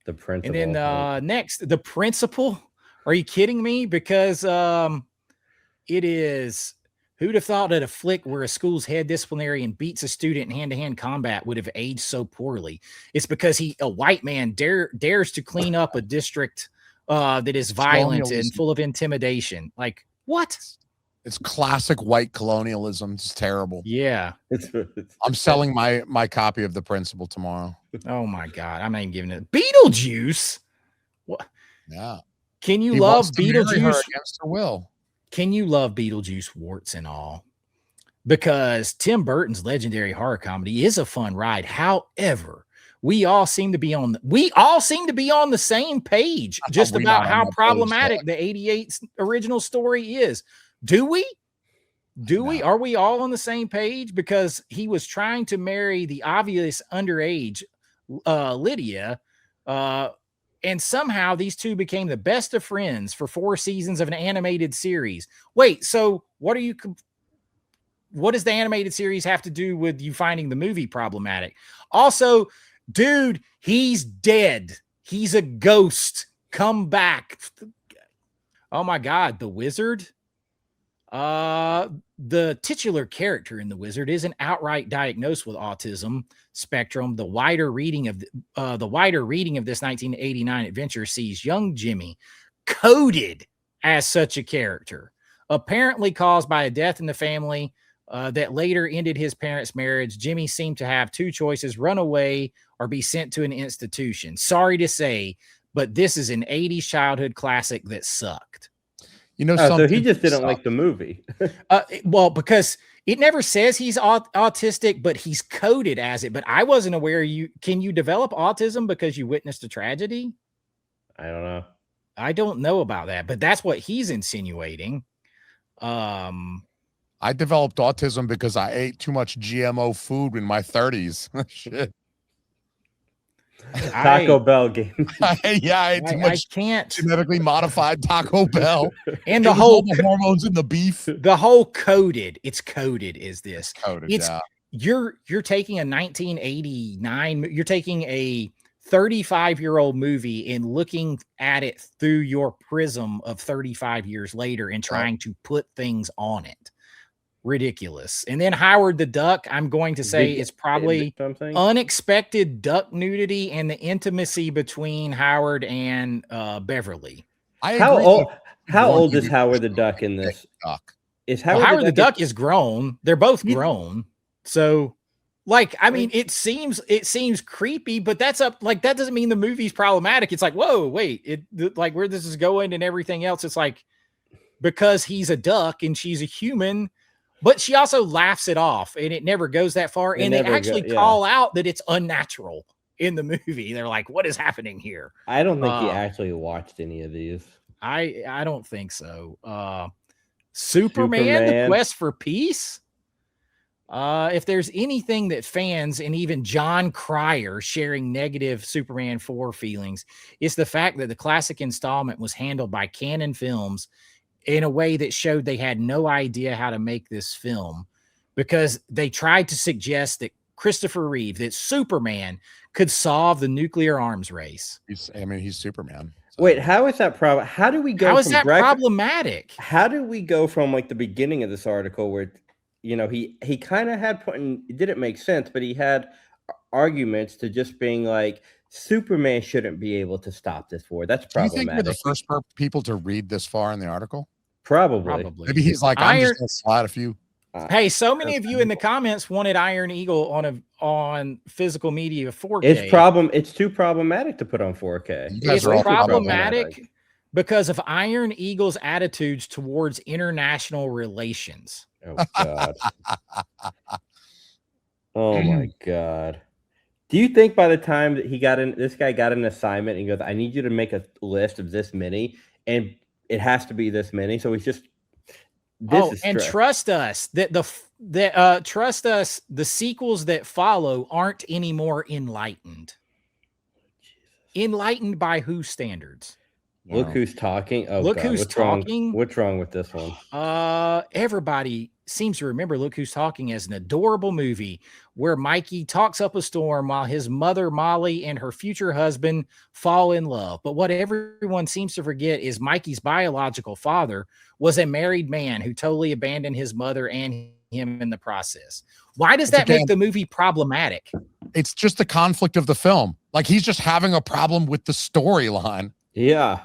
The principal. And then next, the principal. Are you kidding me? Because it is, who'd have thought that a flick where a school's head disciplinarian beats a student in hand-to-hand combat would have aged so poorly? It's because a white man dares to clean up a district that is violent and full of intimidation. Like, what? It's classic white colonialism. It's terrible. Yeah. I'm selling my copy of The Principal tomorrow. Oh my God. I'm not even giving it. Beetlejuice. What? Yeah. Can you love Beetlejuice against her will? Can you love Beetlejuice, warts and all? Because Tim Burton's legendary horror comedy is a fun ride. However, we all seem to be on the same page just about how problematic the 88 original story is. Do we? Are we all on the same page? Because he was trying to marry the obvious underage Lydia, and somehow these two became the best of friends for 4 seasons of an animated series. Wait, so what does the animated series have to do with you finding the movie problematic? Also, dude, he's dead. He's a ghost. Come back. Oh my God, the Wizard. The titular character in The Wizard isn't outright diagnosed with autism spectrum. The wider reading of this 1989 adventure sees young Jimmy coded as such a character, apparently caused by a death in the family that later ended his parents' marriage. Jimmy seemed to have 2 choices: run away or be sent to an institution. Sorry to say, but this is an 80s childhood classic that sucked. You know, so he just didn't like the movie. Well, because it never says he's autistic, but he's coded as it. But I wasn't aware. Can you develop autism because you witnessed a tragedy? I don't know. I don't know about that, but that's what he's insinuating. I developed autism because I ate too much GMO food in my 30s. Shit. Taco Bell game. Yeah, I ate too much genetically modified Taco Bell. And the whole hormones in the beef. The whole coded. It's coded is this. Coded, yeah. You're taking a 1989, you're taking a 35-year-old movie and looking at it through your prism of 35 years later and trying to put things on it. Ridiculous. And then Howard the Duck, I'm going to say it's probably unexpected duck nudity and the intimacy between Howard and Beverly. How old is Howard the Duck in this? Is Howard the Duck is grown. They're both grown. So, like, I mean, it seems creepy, but that's that doesn't mean the movie's problematic. It's like, whoa, wait, like where this is going and everything else. It's like, because he's a duck and she's a human. But she also laughs it off, and it never goes that far. And they actually call out that it's unnatural in the movie. They're like, "What is happening here?" I don't think he actually watched any of these. I don't think so. Superman: The Quest for Peace. If there's anything that fans and even John Cryer sharing negative Superman 4 feelings, it's the fact that the classic installment was handled by Canon Films in a way that showed they had no idea how to make this film, because they tried to suggest that Christopher Reeve, that Superman, could solve the nuclear arms race. He's Superman. So. Wait, how is that problem? How do we go? How is that problematic? How do we go from like the beginning of this article where, you know, he kind of had it didn't make sense, but he had arguments to just being like, Superman shouldn't be able to stop this war. That's problematic. Do you think we're the first people to read this far in the article? Probably. Maybe he's like, I'm just gonna slide a few. Hey, so many of you in the comments wanted Iron Eagle on physical media 4K. It's too problematic to put on 4K. It's problematic because of Iron Eagle's attitudes towards international relations. Oh God. Oh my God. Do you think by the time that this guy got an assignment and he goes, I need you to make a list of this many, and it has to be this many. So he's just, trust us that the sequels that follow aren't any more enlightened. Enlightened by whose standards? Look who's talking. Oh, look who's talking. What's wrong with this one? Everybody seems to remember Look Who's Talking as an adorable movie where Mikey talks up a storm while his mother Molly and her future husband fall in love. But what everyone seems to forget is Mikey's biological father was a married man who totally abandoned his mother and him in the process. Why does that make the movie problematic? It's just the conflict of the film. Like, he's just having a problem with the storyline. Yeah.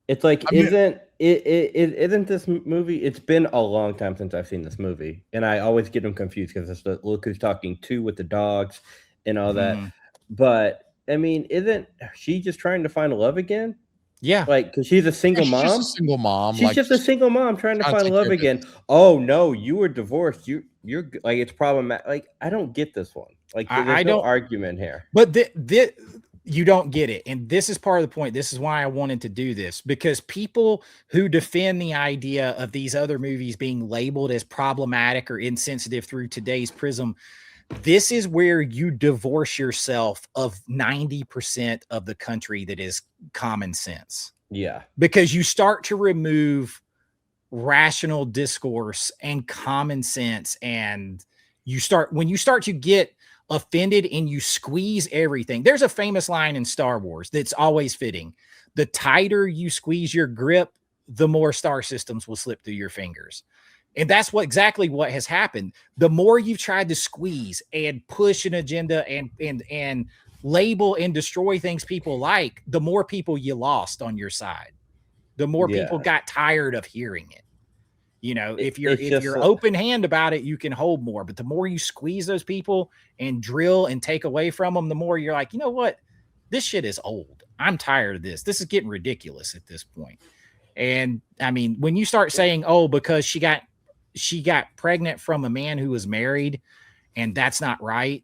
It's like, isn't this movie? It's been a long time since I've seen this movie, and I always get them confused because it's the Look Who's Talking 2 with the dogs and all that. But I mean, isn't she just trying to find love again? Yeah, like, because she's a single mom. Just a single mom. She's just a single mom trying to find love again. Oh no, you were divorced. You're like, it's problematic. Like, I don't get this one. Like, there's no argument here. But you don't get it. And this is part of the point. This is why I wanted to do this, because people who defend the idea of these other movies being labeled as problematic or insensitive through today's prism, this is where you divorce yourself of 90% of the country that is common sense. Yeah. Because you start to remove rational discourse and common sense, and when you start to get offended and you squeeze everything. There's a famous line in Star Wars that's always fitting. The tighter you squeeze your grip, the more star systems will slip through your fingers. And that's exactly what has happened. The more you've tried to squeeze and push an agenda and label and destroy things people like, the more people you lost on your side. The more people got tired of hearing it. You know, if you're open hand about it, you can hold more. But the more you squeeze those people and drill and take away from them, the more you're like, you know what? This shit is old. I'm tired of this. This is getting ridiculous at this point. And I mean, when you start saying, oh, because she got pregnant from a man who was married, and that's not right.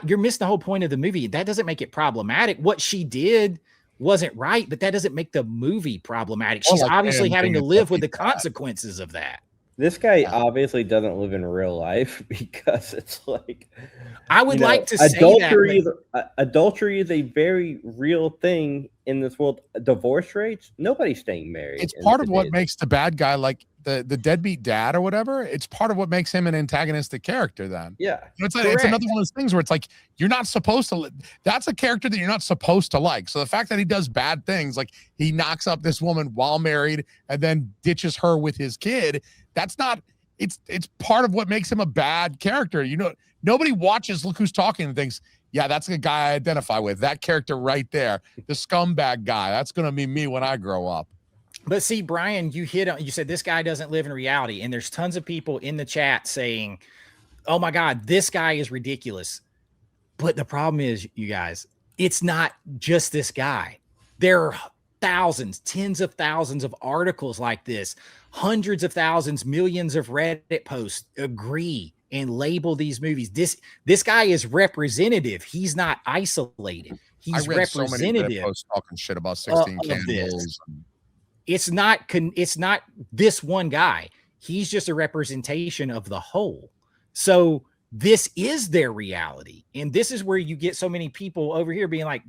You're missing the whole point of the movie. That doesn't make it problematic. What she did wasn't right, but that doesn't make the movie problematic. She's obviously having to live with the consequences of that. This guy obviously doesn't live in real life, because it's like, I would like to say adultery is a very real thing in this world. Divorce rates, nobody's staying married. It's part of what makes the bad guy, like the deadbeat dad or whatever. It's part of what makes him an antagonistic character then. Yeah. It's another one of those things where it's like, you're not supposed to, that's a character that you're not supposed to like. So the fact that he does bad things, like he knocks up this woman while married and then ditches her with his kid, that's not, it's part of what makes him a bad character. You know, nobody watches Look Who's Talking and thinks, yeah, that's a guy I identify with. That character right there, the scumbag guy, that's going to be me when I grow up. But see, Brian, you said this guy doesn't live in reality. And there's tons of people in the chat saying, oh my God, this guy is ridiculous. But the problem is, you guys, it's not just this guy. There are thousands, tens of thousands of articles like this, hundreds of thousands, millions of Reddit posts agree and label these movies. This guy is representative. He's not isolated. He's representative. So many Reddit posts talking shit about 16 Candles. It's not this one guy. He's just a representation of the whole. So this is their reality. And this is where you get so many people over here being like,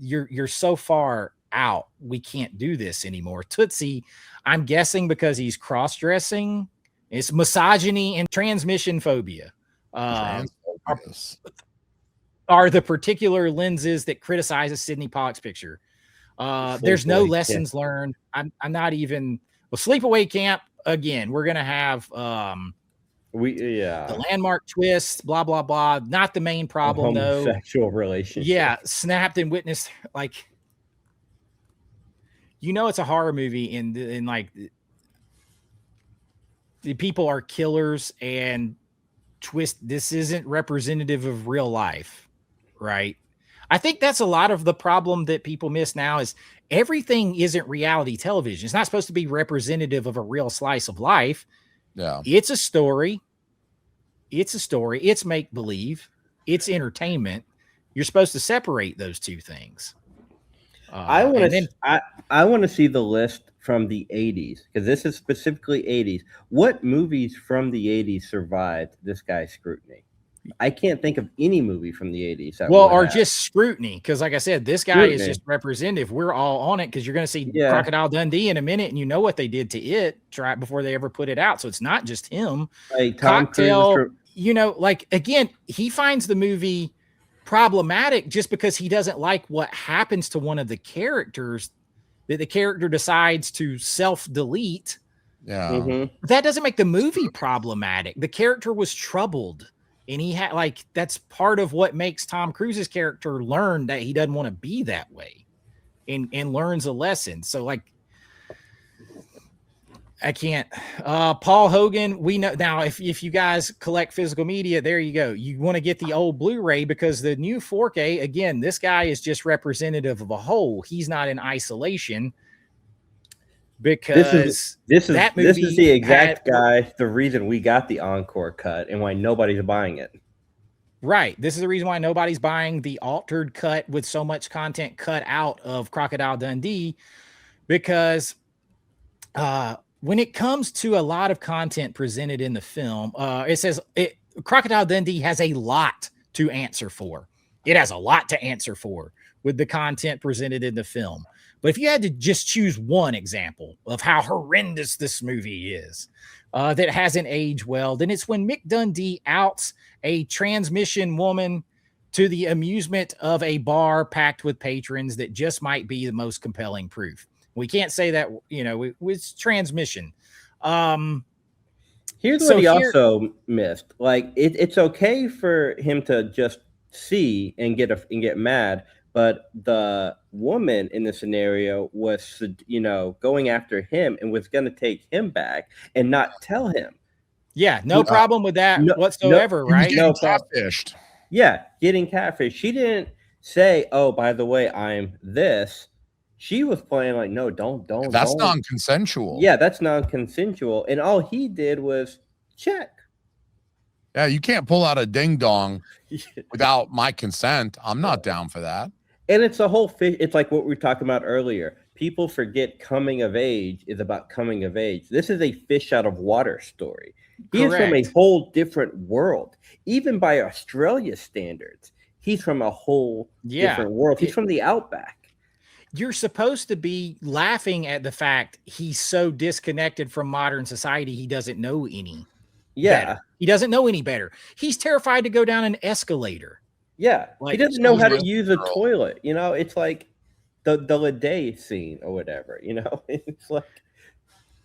you're so far out. We can't do this anymore. Tootsie, I'm guessing because he's cross-dressing, it's misogyny and transmission phobia. Are the particular lenses that criticizes Sidney Pollack's picture. There's no lessons learned. I'm not even sleepaway camp. Again, we're going to have the landmark twist, blah, blah, blah. Not the main problem, though. Sexual relationship. Yeah. Snapped and witnessed, like, you know it's a horror movie, and like the people are killers and this isn't representative of real life, right? I think that's a lot of the problem that people miss now is everything isn't reality television. It's not supposed to be representative of a real slice of life. Yeah. It's a story. It's make believe. It's entertainment. You're supposed to separate those two things. I want to see the list from the 80s, because this is specifically 80s. What movies from the 80s survived this guy's scrutiny? I can't think of any movie from the 80s. Or just scrutiny, because like I said, this guy is just representative. We're all on it because you're going to see Crocodile Dundee in a minute, and you know what they did to it right before they ever put it out. So it's not just him. Like Cocktail, you know, like, again, he finds the movie problematic just because he doesn't like what happens to one of the characters, that the character decides to self-delete. Yeah. Mm-hmm. That doesn't make the movie problematic. The character was troubled, and he had, like, that's part of what makes Tom Cruise's character learn that he doesn't want to be that way, and learns a lesson. So, like, I can't. Paul Hogan, we know now, if you guys collect physical media, there you go. You want to get the old Blu-ray, because the new 4K, again, this guy is just representative of a whole. He's not in isolation, because this is the exact guy, the reason we got the encore cut and why nobody's buying it. Right. This is the reason why nobody's buying the altered cut with so much content cut out of Crocodile Dundee, because when it comes to a lot of content presented in the film, it says Crocodile Dundee has a lot to answer for. It has a lot to answer for with the content presented in the film. But if you had to just choose one example of how horrendous this movie is, that hasn't aged well, then it's when Mick Dundee outs a transmission woman to the amusement of a bar packed with patrons that just might be the most compelling proof. We can't say that, you know, it's transmission. Here's what he also missed. Like, it's okay for him to just see and get mad, but the woman in the scenario was, you know, going after him and was going to take him back and not tell him. Yeah, no problem with that whatsoever, right? No catfished. Yeah, getting catfished. She didn't say, "Oh, by the way, I'm this." She was playing like, "No, don't." That's non-consensual. Yeah, that's non-consensual, and all he did was check. Yeah, you can't pull out a ding dong without my consent. I'm not down for that. And it's a whole fish. It's like what we were talking about earlier. People forget coming of age is about coming of age. This is a fish out of water story. He is from a whole different world. Even by Australia standards, he's from a whole different world. He's from the outback. You're supposed to be laughing at the fact he's so disconnected from modern society, he doesn't know any better. He doesn't know any better. He's terrified to go down an escalator. Yeah, like, he doesn't know how to use a toilet. You know, it's like the Lede scene or whatever. You know, it's like.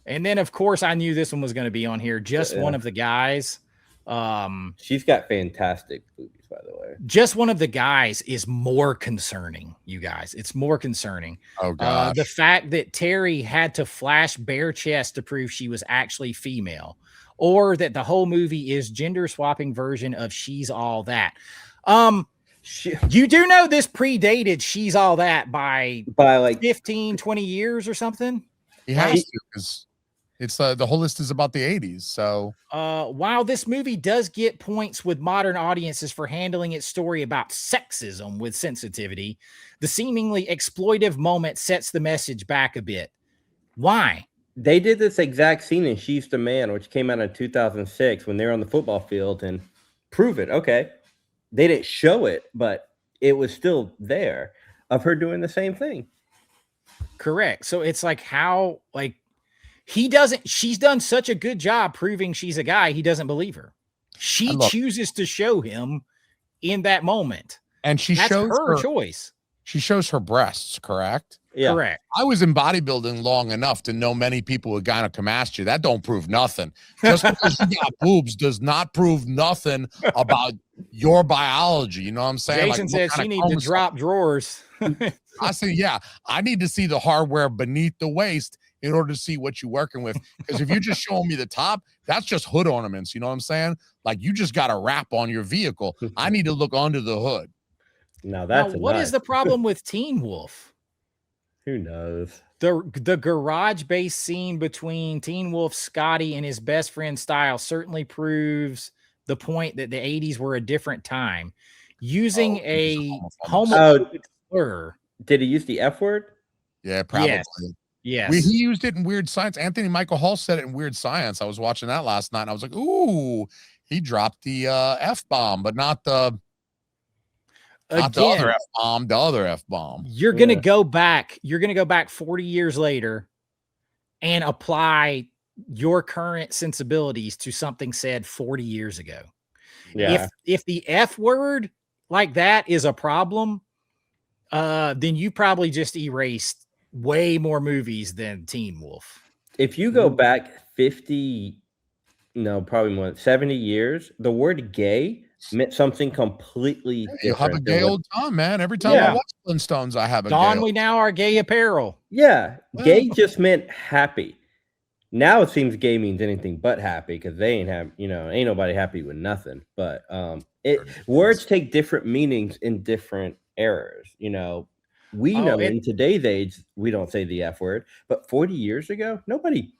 And then, of course, I knew this one was going to be on here. Just one of the guys. She's got fantastic movies, by the way. Just one of the guys is more concerning, you guys. It's more concerning. Oh, gosh. The fact that Terry had to flash bare chest to prove she was actually female, or that the whole movie is gender swapping version of She's All That. You do know this predated She's All That by like 15, 20 years or something? He has to, because it's the whole list is about the 80s. So while this movie does get points with modern audiences for handling its story about sexism with sensitivity, the seemingly exploitive moment sets the message back a bit. Why? They did this exact scene in She's the Man, which came out in 2006 when they were on the football field, and prove it. Okay. They didn't show it, but it was still there of her doing the same thing. Correct. So it's like how, like, she's done such a good job proving she's a guy. He doesn't believe her. She chooses to show him in that moment. And That's her choice. She shows her breasts, correct? Yeah. Correct. I was in bodybuilding long enough to know many people with gynecomastia. That don't prove nothing. Just because you got boobs does not prove nothing about your biology. You know what I'm saying? Jason like, said she need to drop drawers. I say, yeah, I need to see the hardware beneath the waist in order to see what you're working with. Because if you're just showing me the top, that's just hood ornaments. You know what I'm saying? Like, you just got a wrap on your vehicle. I need to look under the hood. Now that's what is the problem with Teen Wolf? Who knows? The garage-based scene between Teen Wolf Scotty and his best friend Styles certainly proves the point that the 80s were a different time. Using a homophobic slur. Did he use the F word? Yeah, probably. Yes. He used it in Weird Science. Anthony Michael Hall said it in Weird Science. I was watching that last night, and I was like, ooh, he dropped the F-bomb, but not the other F-bomb, the other F-bomb. You're going to go back. You're going to go back 40 years later and apply your current sensibilities to something said 40 years ago. Yeah. If the F word like that is a problem, then you probably just erased way more movies than Teen Wolf. If you go back 50, no, probably more, 70 years, the word gay meant something completely different. You have a gay old time, man. Every time I watch Flintstones, I have a Don, we now are gay apparel. Yeah. Gay just meant happy. Now it seems gay means anything but happy because they ain't have, ain't nobody happy with nothing. But words take different meanings in different eras. We know in today's age we don't say the F word, but 40 years ago, nobody.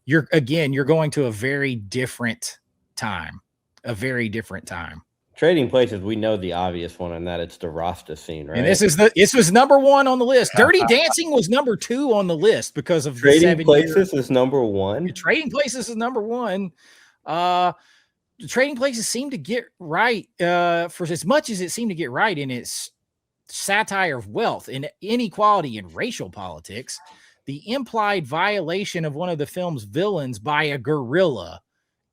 You're going to a very different time. A very different time. Trading Places, we know the obvious one, and that it's the Rasta scene, right? And this was number 1 on the list. Dirty Dancing was number 2 on the list because of Trading Places is number 1. Trading Places is number 1. Trading Places seemed to get right for as much as it seemed to get right in its satire of wealth and inequality and racial politics. The implied violation of one of the film's villains by a gorilla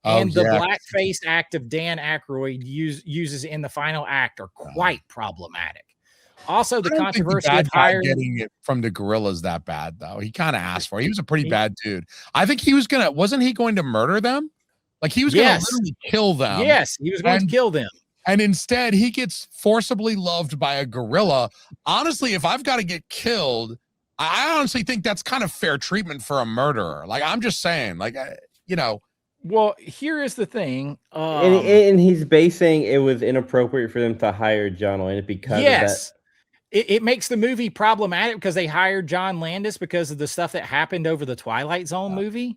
and the blackface act of Dan Aykroyd uses in the final act are quite problematic. Also, the controversy of getting it from the gorillas that bad, though. He kind of asked for it. He was a pretty bad dude. I think he was wasn't he going to murder them? Like, he was going to literally kill them. Yes, he was going to kill them. And instead, he gets forcibly loved by a gorilla. Honestly, if I've got to get killed, I honestly think that's kind of fair treatment for a murderer. Like, I'm just saying, like, Well, here is the thing. And he's basing it was inappropriate for them to hire John Landis because of that. It makes the movie problematic because they hired John Landis because of the stuff that happened over the Twilight Zone movie.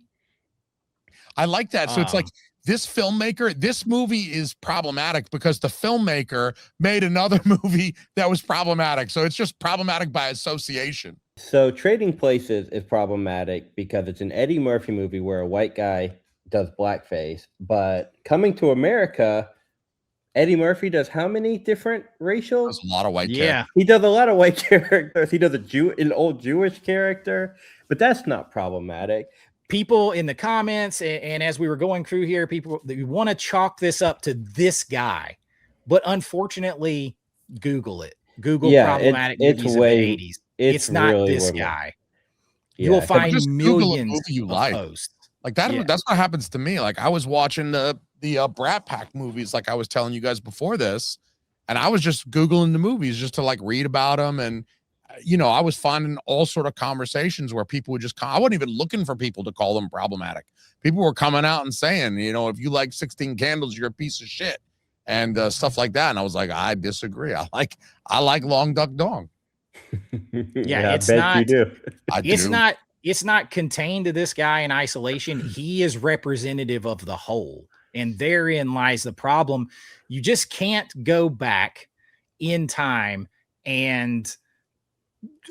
I like that. So it's like this filmmaker, this movie is problematic because the filmmaker made another movie that was problematic. So it's just problematic by association. So Trading Places is problematic because it's an Eddie Murphy movie where a white guy does blackface, but Coming to America, Eddie Murphy does how many different racial? There's a lot of white characters. He does a lot of white characters. He does an old Jewish character, but that's not problematic. People in the comments and as we were going through here, people that want to chalk this up to this guy, but unfortunately, Google it. Google problematic movies of the 80s. It's not really this guy. You will find millions of posts. Like that. That's what happens to me. Like, I was watching the Brat Pack movies, like I was telling you guys before this, and I was just Googling the movies just to like read about them. And, I was finding all sort of conversations where people would I wasn't even looking for people to call them problematic. People were coming out and saying, if you like 16 Candles, you're a piece of shit and stuff like that. And I was like, I disagree. I like Long Duck Dong. Yeah, it's not. You do. It's not contained to this guy in isolation. He is representative of the whole. And therein lies the problem. You just can't go back in time and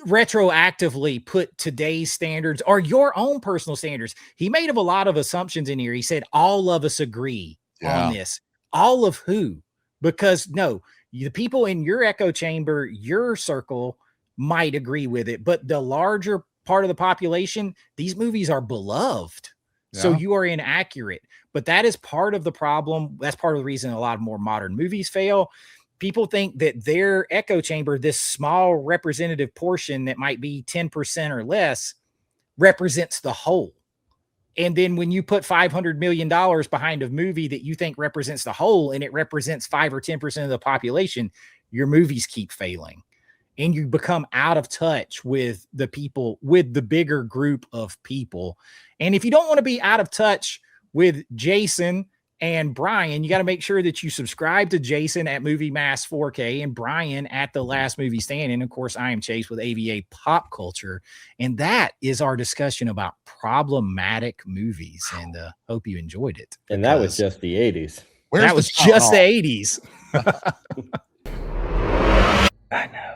retroactively put today's standards or your own personal standards. He made a lot of assumptions in here. He said, all of us agree on this. All of who? Because no, the people in your echo chamber, your circle might agree with it, but the larger part of the population, these movies are beloved. So you are inaccurate, but that is part of the problem. That's part of the reason a lot of more modern movies fail. people think that their echo chamber, this small representative portion that might be 10% or less, represents the whole. And then when you put $500 million behind a movie that you think represents the whole, and it represents 5 or 10% of the population, your movies keep failing. And you become out of touch with the people, with the bigger group of people. And if you don't want to be out of touch with Jason and Brian, you got to make sure that you subscribe to Jason at Movie Mass 4K and Brian at The Last Movie Stand. And of course, I am Chase with AVA Pop Culture. And that is our discussion about problematic movies. And hope you enjoyed it. And that was just the 80s. That was just the 80s. I know.